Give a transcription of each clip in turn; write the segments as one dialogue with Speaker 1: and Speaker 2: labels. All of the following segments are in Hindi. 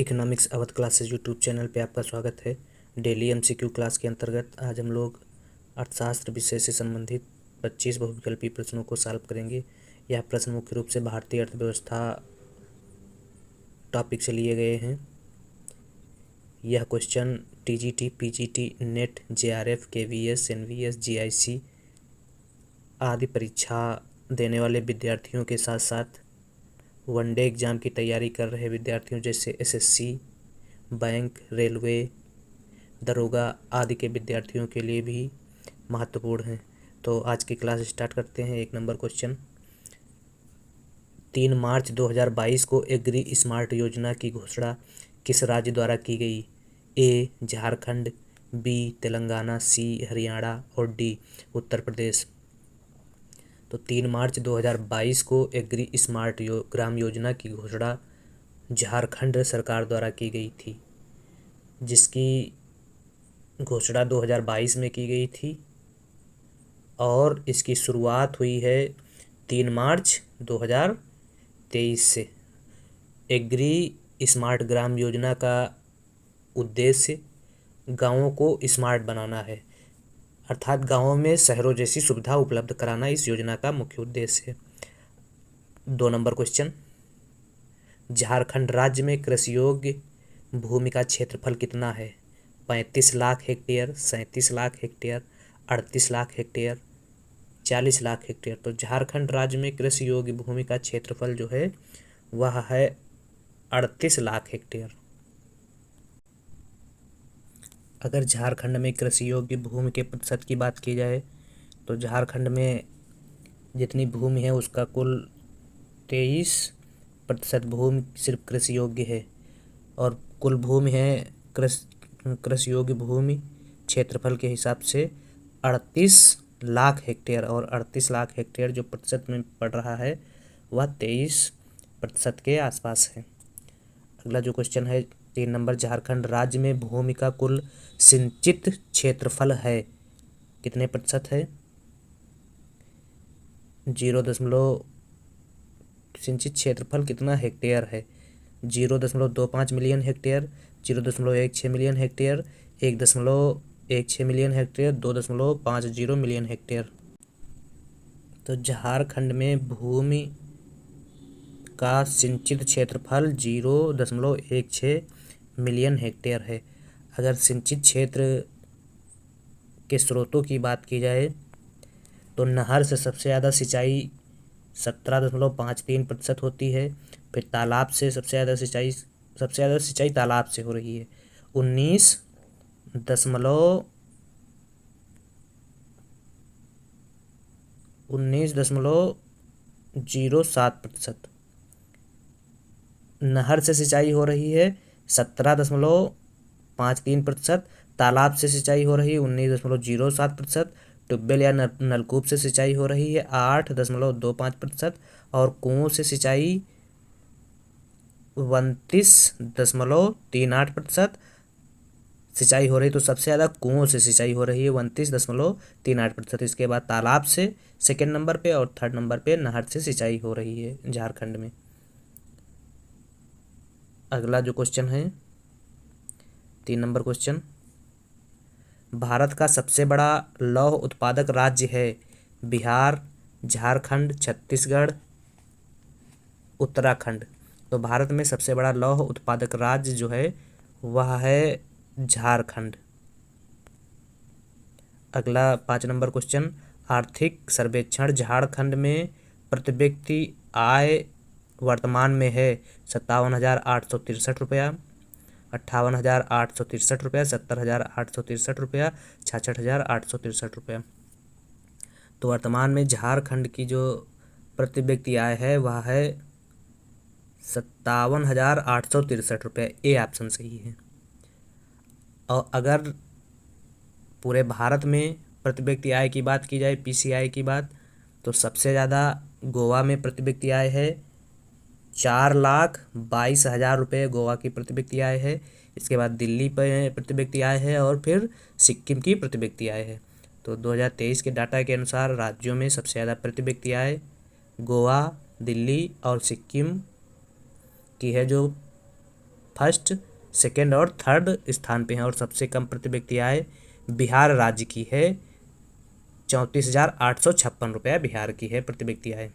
Speaker 1: Economics Awadh classes YouTube channel पे आपका स्वागत है। डेली एमसीक्यू क्लास के अंतर्गत आज हम लोग अर्थशास्त्र विषय से संबंधित 25 बहुविकल्पीय प्रश्नों को सॉल्व करेंगे। यह प्रश्न मुख्य रूप से भारतीय अर्थव्यवस्था टॉपिक से लिए गए हैं। यह question TGT, PGT, NET, JRF, KVS, NVS, GIC आदि परीक्षा देने वाले विद्यार्थियों के साथ साथ वनडे एग्ज़ाम की तैयारी कर रहे विद्यार्थियों जैसे एसएससी, बैंक, रेलवे, दरोगा आदि के विद्यार्थियों के लिए भी महत्वपूर्ण है। तो आज की क्लास स्टार्ट करते हैं। 1 नंबर क्वेश्चन, 3 मार्च 2022 को एग्री स्मार्ट योजना की घोषणा किस राज्य द्वारा की गई? ए झारखंड, बी तेलंगाना, सी हरियाणा और डी उत्तर प्रदेश। तो 3 मार्च 2022 को एग्री स्मार्ट ग्राम योजना की घोषणा झारखंड सरकार द्वारा की गई थी, जिसकी घोषणा 2022 में की गई थी और इसकी शुरुआत हुई है 3 मार्च 2023 से। एग्री स्मार्ट ग्राम योजना का उद्देश्य गांवों को स्मार्ट बनाना है, अर्थात गांवों में शहरों जैसी सुविधा उपलब्ध कराना इस योजना का मुख्य उद्देश्य है। 2 नंबर क्वेश्चन, झारखंड राज्य में कृषि योग्य भूमि का क्षेत्रफल कितना है? 35 lakh hectare, 37 lakh hectare, 38 lakh hectare, 40 lakh hectare. तो झारखंड राज्य में कृषि योग्य भूमि का क्षेत्रफल जो है वह है 38 लाख हेक्टेयर। अगर झारखंड में कृषि योग्य भूमि के प्रतिशत की बात की जाए तो झारखंड में जितनी भूमि है उसका कुल 23% भूमि सिर्फ कृषि योग्य है और कुल भूमि है कृषि योग्य भूमि क्षेत्रफल के हिसाब से 38 लाख हेक्टेयर, और 38 लाख हेक्टेयर जो प्रतिशत में पड़ रहा है वह 23% के आसपास है। अगला जो क्वेश्चन है 3 नंबर, झारखंड राज्य में भूमि का कुल सिंचित क्षेत्रफल है कितने प्रतिशत है? 0. सिंचित क्षेत्रफल कितना हेक्टेयर है? 0.25 million hectare, 0.16 million hectare, 1.16 million hectare, 2.50 million hectare. तो झारखंड में भूमि का सिंचित क्षेत्रफल 0.16 मिलियन हेक्टेयर है। अगर सिंचित क्षेत्र के स्रोतों की बात की जाए तो नहर से सबसे ज़्यादा सिंचाई 17.53% होती है। फिर तालाब से सबसे ज़्यादा सिंचाई तालाब से हो रही है 19.07%। नहर से सिंचाई हो रही है 17.53%, तालाब से सिंचाई हो रही है 19.07%, ट्यूबवेल या नलकूप से सिंचाई हो रही है 8.25% और कुओं से सिंचाई 29.38% सिंचाई हो रही। तो सबसे ज़्यादा कुओं से सिंचाई हो रही है 29.38%। इसके बाद तालाब से सेकेंड नंबर पे और थर्ड नंबर पे नहर से सिंचाई हो रही है झारखंड में। अगला जो क्वेश्चन है 3 नंबर क्वेश्चन, भारत का सबसे बड़ा लौह उत्पादक राज्य है बिहार, झारखंड, छत्तीसगढ़, उत्तराखंड। तो भारत में सबसे बड़ा लौह उत्पादक राज्य जो है वह है झारखंड। अगला 5 नंबर क्वेश्चन, आर्थिक सर्वेक्षण झारखंड में प्रति व्यक्ति आय वर्तमान में है 57,863 रुपया, 58,863 रुपया, 70,863 रुपया, 66,863 रुपया। तो वर्तमान में झारखंड की जो प्रति व्यक्ति आय है वह है 57,863 रुपये। ए ऑप्शन सही है। और अगर पूरे भारत में प्रति व्यक्ति आय की बात की जाए, पीसीआई की बात, तो सबसे ज़्यादा गोवा में प्रति व्यक्ति आय है 4,22,000 रुपये गोवा की प्रति व्यक्ति आय है। इसके बाद दिल्ली पर प्रति व्यक्ति आय है और फिर सिक्किम की प्रति व्यक्ति आय है। तो 2023 के डाटा के अनुसार राज्यों में सबसे ज़्यादा प्रति व्यक्ति आय गोवा, दिल्ली और सिक्किम की है, जो फर्स्ट, सेकेंड और थर्ड स्थान पे हैं। और सबसे कम प्रति व्यक्ति आय बिहार राज्य की है, 34,856 रुपया बिहार की है प्रति व्यक्ति आय।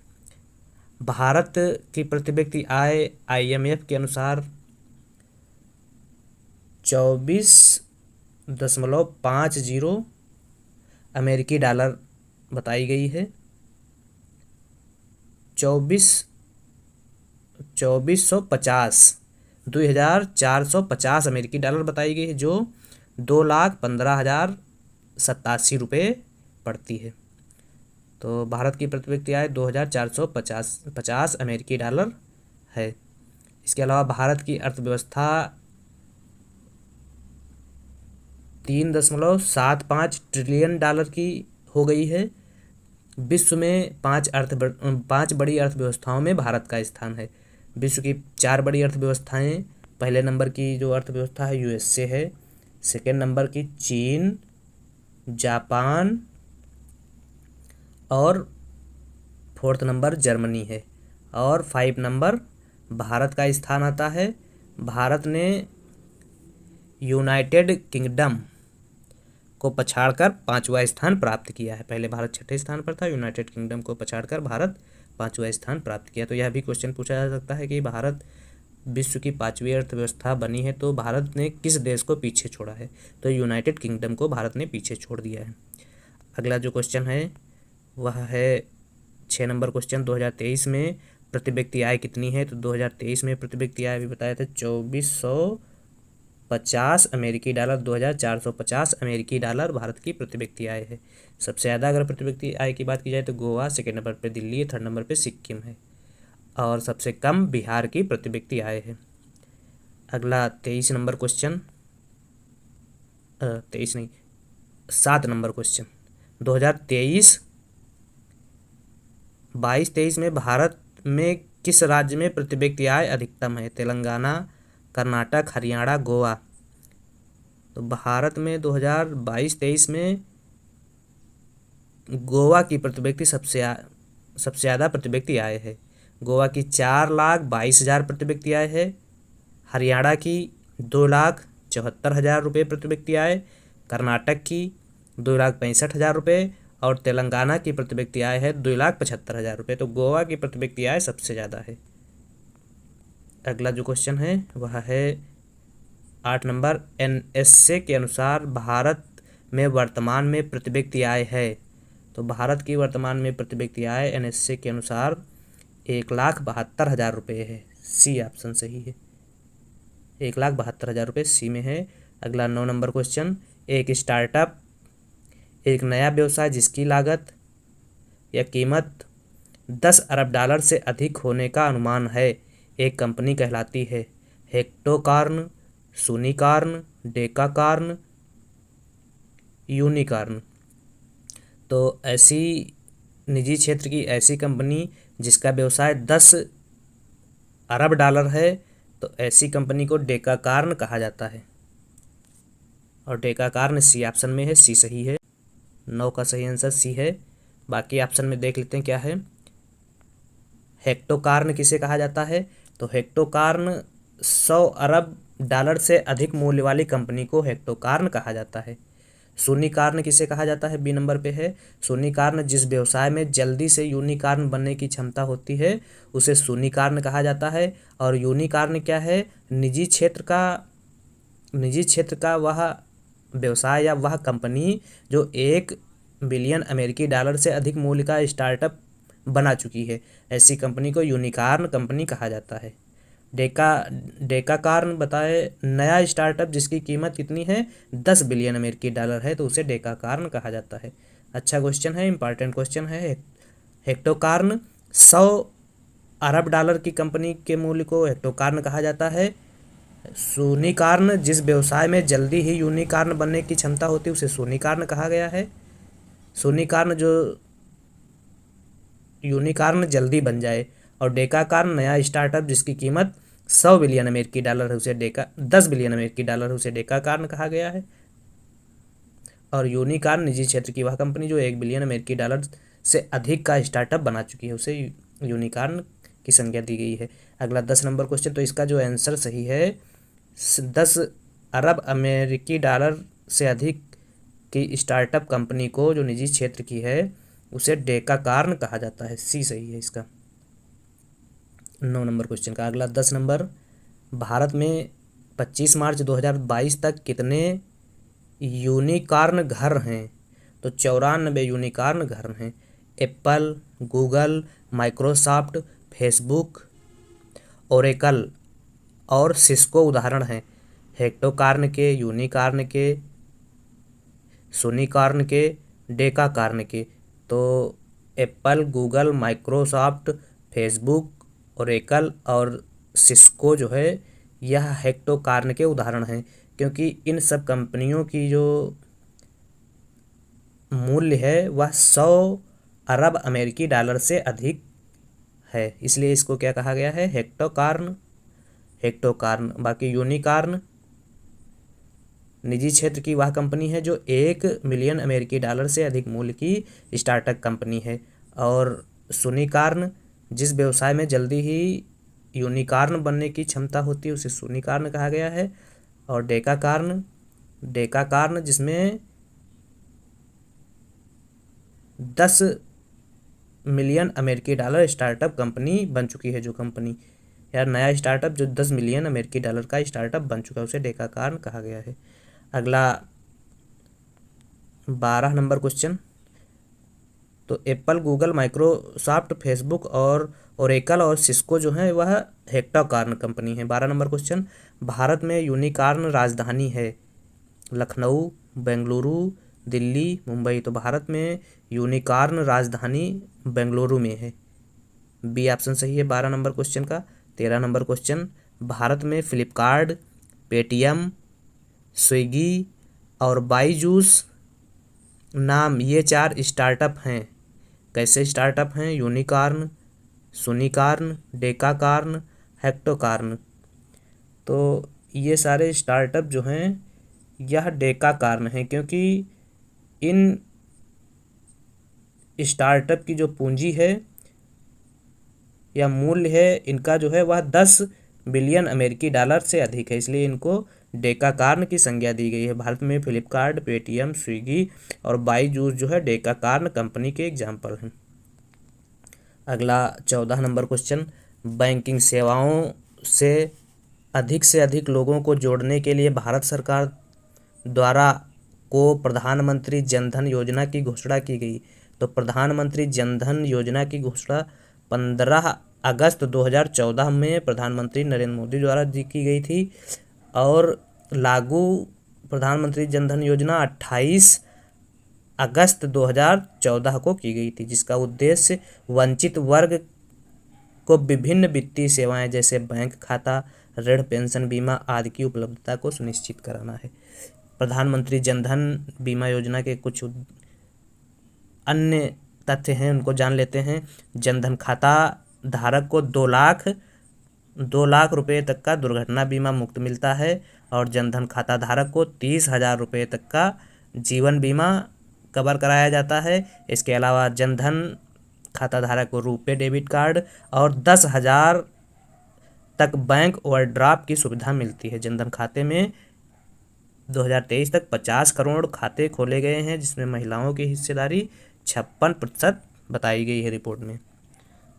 Speaker 1: भारत की प्रति व्यक्ति आय IMF के अनुसार 24.50 अमेरिकी डॉलर बताई गई है। 2450 अमेरिकी डॉलर बताई गई है, जो 2,15,087 रुपये पड़ती है। तो भारत की प्रति व्यक्ति आय 2,450 अमेरिकी डॉलर है। इसके अलावा भारत की अर्थव्यवस्था 3.75 ट्रिलियन डॉलर की हो गई है। विश्व में पाँच बड़ी अर्थव्यवस्थाओं में भारत का स्थान है। विश्व की 4 बड़ी अर्थव्यवस्थाएं, पहले नंबर की जो अर्थव्यवस्था है USA है, सेकेंड नंबर की चीन, जापान और फोर्थ नंबर जर्मनी है, और 5 नंबर भारत का स्थान आता है। भारत ने यूनाइटेड किंगडम को पछाड़कर 5वां स्थान प्राप्त किया है। पहले भारत 6ठे स्थान पर था, यूनाइटेड किंगडम को पछाड़कर भारत 5वां स्थान प्राप्त किया। तो यह भी क्वेश्चन पूछा जा सकता है कि भारत विश्व की 5वीं अर्थव्यवस्था बनी है, तो भारत ने किस देश को पीछे छोड़ा है? तो यूनाइटेड किंगडम को भारत ने पीछे छोड़ दिया है। अगला जो क्वेश्चन है वह है 6 नंबर क्वेश्चन। 2023 में प्रति व्यक्ति आय कितनी है? तो 2023 में प्रति व्यक्ति आय अभी बताया था 2450 अमेरिकी डॉलर, 2,450 अमेरिकी डॉलर भारत की प्रति व्यक्ति आय है। सबसे ज़्यादा अगर प्रति व्यक्ति आय की बात की जाए तो गोवा, सेकेंड नंबर पे दिल्ली है, थर्ड नंबर पे सिक्किम है, और सबसे कम बिहार की प्रति व्यक्ति आय है। अगला 23 नंबर क्वेश्चन, 7 नंबर क्वेश्चन। 2023 में भारत में किस राज्य में प्रति व्यक्ति आय अधिकतम है? तेलंगाना, कर्नाटक, हरियाणा, गोवा। तो भारत में 2022-23 में गोवा की प्रति व्यक्ति सबसे ज़्यादा प्रति व्यक्ति आय है। गोवा की 4,22,000 प्रति व्यक्ति आय है। हरियाणा की 2,74,000 रुपये प्रति व्यक्ति आय, कर्नाटक की 2,65,000 रुपये, और तेलंगाना की प्रति व्यक्ति आय है 2,75,000 रुपये। तो गोवा की प्रति व्यक्ति आय सबसे ज़्यादा है। अगला जो क्वेश्चन है वह है 8 नंबर। NSA के अनुसार भारत में वर्तमान में प्रति व्यक्ति आय है। तो भारत की वर्तमान में प्रति व्यक्ति आय NSA के अनुसार 1,72,000 रुपये है। सी ऑप्शन सही है, 1,72,000 रुपये सी में है। अगला 9 नंबर क्वेश्चन। एक स्टार्टअप एक नया व्यवसाय जिसकी लागत या कीमत 10 अरब डॉलर से अधिक होने का अनुमान है, एक कंपनी कहलाती है। हेक्टोकार्न, सूनिकार्न, डेकाकार्न, यूनिकार्न। तो ऐसी निजी क्षेत्र की ऐसी कंपनी जिसका व्यवसाय 10 अरब डॉलर है, तो ऐसी कंपनी को डेकाकार्न कहा जाता है, और डेकाकार्न सी ऑप्शन में है। सी सही है, 9 का सही आंसर सी है। बाकी ऑप्शन में देख लेते हैं क्या है। हेक्टोकार्न किसे कहा जाता है? तो हेक्टोकार्न 100 अरब डॉलर से अधिक मूल्य वाली कंपनी को हेक्टोकार्न कहा जाता है। सूनिकार्न किसे कहा जाता है? बी नंबर पे है। सूनिकार्न जिस व्यवसाय में जल्दी से यूनिकार्न बनने की क्षमता होती है उसे सूनिकार्न कहा जाता है। और यूनिकार्न क्या है? निजी क्षेत्र का वह व्यवसाय या वह कंपनी जो 1 बिलियन अमेरिकी डॉलर से अधिक मूल्य का स्टार्टअप बना चुकी है, ऐसी कंपनी को यूनिकार्न कंपनी कहा जाता है। डेकाकार्न बताए नया स्टार्टअप जिसकी कीमत कितनी है? 10 बिलियन अमेरिकी डॉलर है, तो उसे डेकाकार्न कहा जाता है। अच्छा क्वेश्चन है, इंपॉर्टेंट क्वेश्चन है। हेक्टोकार्न 100 अरब डॉलर की कंपनी के मूल्य को हेक्टोकार्न कहा जाता है। सूनिकार्न जिस व्यवसाय में जल्दी ही यूनिकार्न बनने की क्षमता होती है उसे सूनिकार्न कहा गया है। सूनिकार्न जो यूनिकार्न जल्दी बन जाए, और डेकाकार्न नया स्टार्टअप जिसकी कीमत 100 बिलियन अमेरिकी डॉलर है उसे 10 बिलियन अमेरिकी डॉलर है उसे डेकाकार्न कहा गया है। और यूनिकार्न निजी क्षेत्र की वह कंपनी जो 1 बिलियन अमेरिकी डॉलर से अधिक का स्टार्टअप बना चुकी है उसे यूनिकार्न की संज्ञा दी गई है। अगला 10 नंबर क्वेश्चन। तो इसका जो आंसर सही है 10 अरब अमेरिकी डॉलर से अधिक की स्टार्टअप कंपनी को जो निजी क्षेत्र की है उसे डेकाकार्न कहा जाता है। सी सही है इसका। 9 नंबर क्वेश्चन का अगला 10 नंबर, भारत में 25 मार्च 2022 तक कितने यूनिकॉर्न घर हैं? तो 94 यूनिकॉर्न घर हैं। Apple, Google, Microsoft, Facebook, Oracle और सिस्को उदाहरण हैं हेक्टोकॉर्न के, यूनिकॉर्न के, सोनिकॉर्न के, डेकाकॉर्न के। तो Apple, Google, Microsoft, Facebook, Oracle और सिस्को जो है यह हेक्टोकॉर्न के उदाहरण हैं, क्योंकि इन सब कंपनियों की जो मूल्य है वह 100 अरब अमेरिकी डॉलर से अधिक है, इसलिए इसको क्या कहा गया है? हेक्टोकॉर्न। हेक्टोकॉर्न। बाकी यूनिकॉर्न निजी क्षेत्र की वह कंपनी है जो 1 मिलियन अमेरिकी डॉलर से अधिक मूल्य की स्टार्टअप कंपनी है, और सोनिकॉर्न जिस व्यवसाय में जल्दी ही यूनिकॉर्न बनने की क्षमता होती है उसे सोनिकॉर्न कहा गया है। और डेकाकॉर्न, डेकाकॉर्न जिसमें 10 मिलियन अमेरिकी डॉलर स्टार्टअप कंपनी बन चुकी है, जो कंपनी यार नया स्टार्टअप जो 10 मिलियन अमेरिकी डॉलर का स्टार्टअप बन चुका है उसे डेकाकॉर्न कहा गया है। अगला 12 नंबर क्वेश्चन, तो एप्पल, गूगल, माइक्रोसॉफ्ट, फेसबुक और ओरेकल और सिस्को जो है वह हेक्टोकॉर्न कंपनी है। 12 नंबर क्वेश्चन, भारत में यूनिकॉर्न राजधानी है? लखनऊ, बेंगलुरु, दिल्ली, मुंबई। तो भारत में यूनिकॉर्न राजधानी बेंगलुरु में है। बी ऑप्शन सही है 12 नंबर क्वेश्चन का। 13 नंबर क्वेश्चन, भारत में फ्लिपकार्ट, पेटीएम, स्विगी और बाईजूस नाम ये 4 स्टार्टअप हैं। कैसे स्टार्टअप हैं? Unicorn, soonicorn, decacorn, hectocorn. तो ये सारे स्टार्टअप जो हैं यह डेकाकॉर्न हैं, क्योंकि इन स्टार्टअप की जो पूंजी है या मूल्य है इनका जो है वह 10 बिलियन अमेरिकी डॉलर से अधिक है, इसलिए इनको डेकाकॉर्न की संज्ञा दी गई है। भारत में फ्लिपकार्ट, पेटीएम, स्विगी और बाईजूस जो है डेकाकॉर्न कंपनी के एग्जाम्पल हैं। अगला 14 नंबर क्वेश्चन, बैंकिंग सेवाओं से अधिक लोगों को जोड़ने के लिए भारत सरकार द्वारा को प्रधानमंत्री जनधन योजना की घोषणा की गई। तो प्रधानमंत्री जनधन योजना की घोषणा 15 अगस्त 2014 में प्रधानमंत्री नरेंद्र मोदी द्वारा की गई थी, और लागू प्रधानमंत्री जनधन योजना 28 अगस्त 2014 को की गई थी, जिसका उद्देश्य वंचित वर्ग को विभिन्न वित्तीय सेवाएं जैसे बैंक खाता, ऋण, पेंशन, बीमा आदि की उपलब्धता को सुनिश्चित कराना है। प्रधानमंत्री जनधन बीमा योजना के कुछ अन्य तथ्य हैं उनको जान लेते हैं। जनधन खाता धारक को 2 लाख रुपए तक का दुर्घटना बीमा मुक्त मिलता है, और जनधन खाता धारक को 30,000 रुपये तक का जीवन बीमा कवर कराया जाता है। इसके अलावा जनधन खाता धारक को रुपे डेबिट कार्ड और 10,000 तक बैंक ओवरड्राफ्ट की सुविधा मिलती है। जनधन खाते में 2023 तक 50 करोड़ खाते खोले गए हैं, जिसमें महिलाओं की हिस्सेदारी 56% बताई गई है रिपोर्ट में।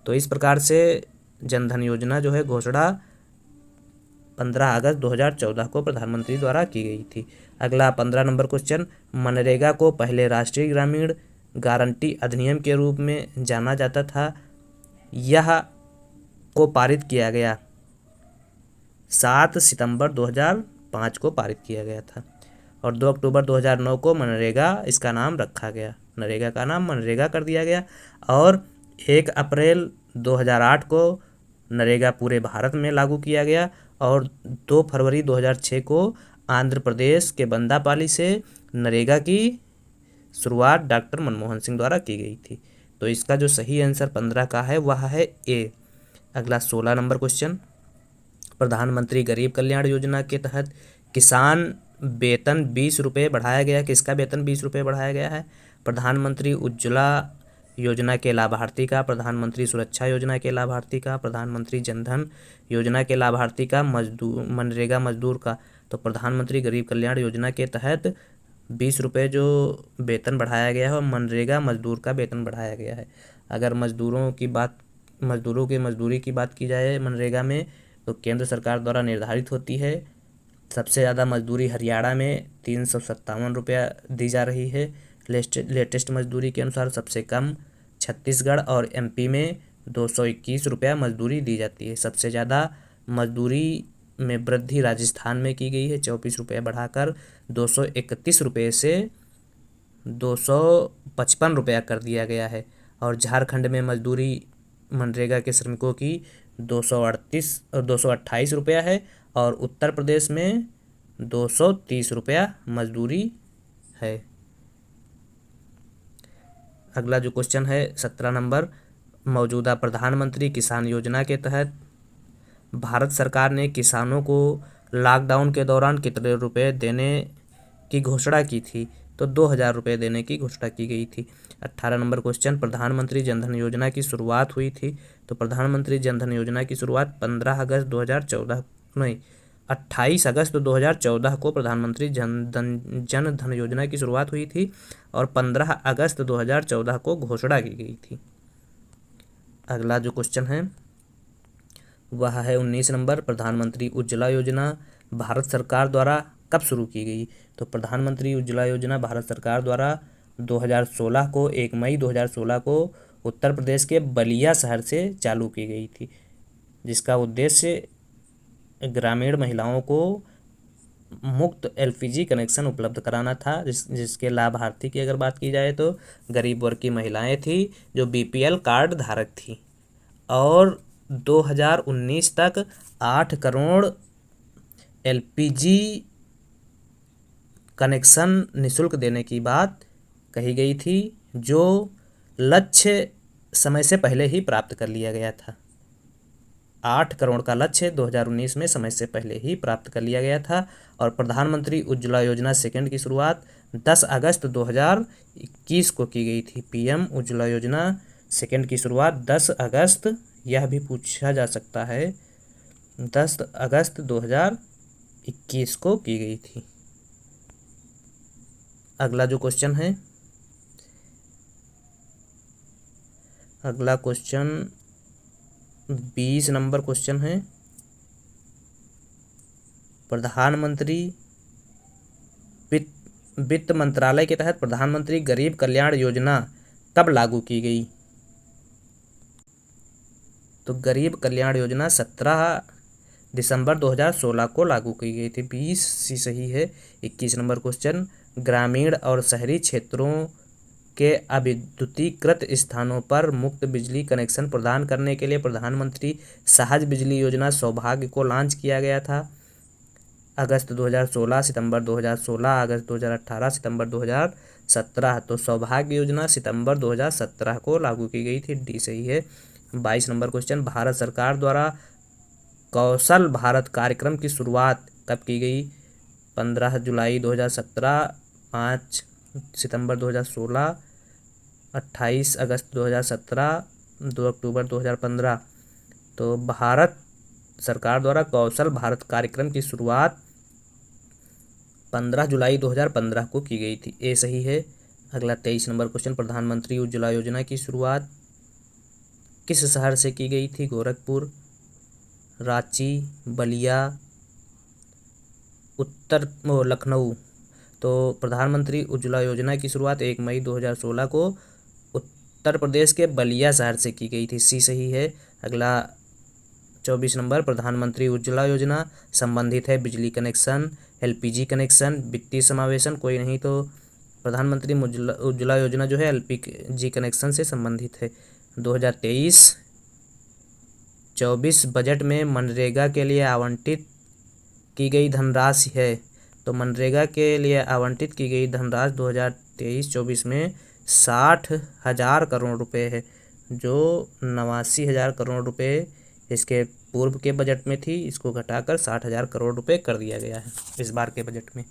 Speaker 1: तो इस प्रकार से जनधन योजना जो है घोषणा 15 अगस्त 2014 को प्रधानमंत्री द्वारा की गई थी। अगला 15 नंबर क्वेश्चन, मनरेगा को पहले राष्ट्रीय ग्रामीण गारंटी अधिनियम के रूप में जाना जाता था। यह को पारित किया गया 7 सितंबर 2005 को पारित किया गया था, और 2 अक्टूबर 2009 को मनरेगा इसका नाम रखा गया। नरेगा का नाम मनरेगा कर दिया गया, और 1 अप्रैल 2008 को नरेगा पूरे भारत में लागू किया गया, और 2 फरवरी 2006 को आंध्र प्रदेश के बंदापाली से नरेगा की शुरुआत डॉक्टर मनमोहन सिंह द्वारा की गई थी। तो इसका जो सही आंसर 15 का है वह है ए। अगला 16 नंबर क्वेश्चन, प्रधानमंत्री गरीब कल्याण योजना के तहत किसान वेतन 20 रुपये बढ़ाया गया। किसका वेतन 20 रुपये बढ़ाया गया है? प्रधानमंत्री उज्ज्वला योजना के लाभार्थी का, प्रधानमंत्री सुरक्षा योजना के लाभार्थी का, प्रधानमंत्री जनधन योजना के लाभार्थी का, मनरेगा मजदूर का। तो प्रधानमंत्री गरीब कल्याण योजना के तहत 20 रुपये जो वेतन बढ़ाया गया है और मनरेगा मजदूर का वेतन बढ़ाया गया है। अगर मजदूरों की मजदूरी की बात की जाए मनरेगा में, तो केंद्र सरकार द्वारा निर्धारित होती है। सबसे ज़्यादा मजदूरी हरियाणा में 357 रुपया दी जा रही है लेटेस्ट मजदूरी के अनुसार। सबसे कम छत्तीसगढ़ और एमपी में 221 रुपया मजदूरी दी जाती है। सबसे ज़्यादा मजदूरी में वृद्धि राजस्थान में की गई है, 24 रुपये बढ़ाकर 231 रुपये से 255 रुपया कर दिया गया है। और झारखंड में मजदूरी मनरेगा के श्रमिकों की 228 रुपया है और उत्तर प्रदेश में 230 रुपया मजदूरी है। अगला जो क्वेश्चन है 17 नंबर, मौजूदा प्रधानमंत्री किसान योजना के तहत भारत सरकार ने किसानों को लॉकडाउन के दौरान कितने रुपए देने की घोषणा की थी? तो 2000 रुपये देने की घोषणा की गई थी। 18 नंबर क्वेश्चन, प्रधानमंत्री जनधन योजना की शुरुआत हुई थी? तो प्रधानमंत्री जनधन योजना की शुरुआत 28 अगस्त 2014 को प्रधानमंत्री जनधन योजना की शुरुआत हुई थी और 15 अगस्त 2014 को घोषणा की गई थी। अगला जो क्वेश्चन है वह है 19 नंबर, प्रधानमंत्री उज्ज्वला योजना भारत सरकार द्वारा कब शुरू की गई? तो प्रधानमंत्री उज्ज्वला योजना भारत सरकार द्वारा 2016 को 1 मई 2016 को उत्तर प्रदेश के बलिया शहर से चालू की गई थी, जिसका उद्देश्य ग्रामीण महिलाओं को मुफ्त एलपीजी कनेक्शन उपलब्ध कराना था। जिसके लाभार्थी की अगर बात की जाए तो गरीब वर्ग की महिलाएं थी जो बीपीएल कार्ड धारक थी। और 2019 तक 8 करोड़ एलपीजी कनेक्शन निःशुल्क देने की बात कही गई थी, जो लक्ष्य समय से पहले ही प्राप्त कर लिया गया था। 8 करोड़ का लक्ष्य 2019 में समय से पहले ही प्राप्त कर लिया गया था। और प्रधानमंत्री उज्ज्वला योजना सेकंड की शुरुआत 10 अगस्त 2021 को की गई थी। पीएम उज्ज्वला योजना सेकंड की शुरुआत 10 अगस्त, यह भी पूछा जा सकता है, 10 अगस्त 2021 को की गई थी। अगला जो क्वेश्चन है, अगला क्वेश्चन 20 नंबर क्वेश्चन है, प्रधानमंत्री वित्त मंत्रालय के तहत प्रधानमंत्री गरीब कल्याण योजना कब लागू की गई? तो गरीब कल्याण योजना 17 दिसंबर 2016 को लागू की गई थी। 20 सी सही है। 21 नंबर क्वेश्चन, ग्रामीण और शहरी क्षेत्रों के अविद्युतीकृत स्थानों पर मुफ्त बिजली कनेक्शन प्रदान करने के लिए प्रधानमंत्री सहज बिजली योजना सौभाग्य को लॉन्च किया गया था। अगस्त 2016, सितंबर 2016, अगस्त 2018, सितंबर 2017। तो सौभाग्य योजना सितंबर 2017 को लागू की गई थी। डी सही है। 22 नंबर क्वेश्चन, भारत सरकार द्वारा कौशल भारत कार्यक्रम की शुरुआत कब की गई? 15 जुलाई 2017, 5 सितंबर 2016, 28 अगस्त 2017, 2 अक्टूबर 2015। तो भारत सरकार द्वारा कौशल भारत कार्यक्रम की शुरुआत 15 जुलाई 2015 को की गई थी। ए सही है। अगला 23 नंबर क्वेश्चन, प्रधानमंत्री उज्ज्वला योजना की शुरुआत किस शहर से की गई थी? गोरखपुर, रांची, बलिया, लखनऊ। तो प्रधानमंत्री उज्ज्वला योजना की शुरुआत 1 मई 2016 को उत्तर प्रदेश के बलिया शहर से की गई थी। सी सही है। अगला 24 नंबर, प्रधानमंत्री उज्ज्वला योजना संबंधित है बिजली कनेक्शन, एलपीजी कनेक्शन, वित्तीय समावेशन कोई नहीं। तो प्रधानमंत्री उज्ज्वला योजना जो है एलपीजी कनेक्शन से संबंधित है। 2023-24 बजट में मनरेगा के लिए आवंटित की गई धनराशि है। तो मनरेगा के लिए आवंटित की गई धनराशि 2023-24 में 60,000 करोड़ रुपए है, जो 89,000 करोड़ रुपए इसके पूर्व के बजट में थी। इसको घटाकर 60,000 करोड़ रुपए कर दिया गया है इस बार के बजट में।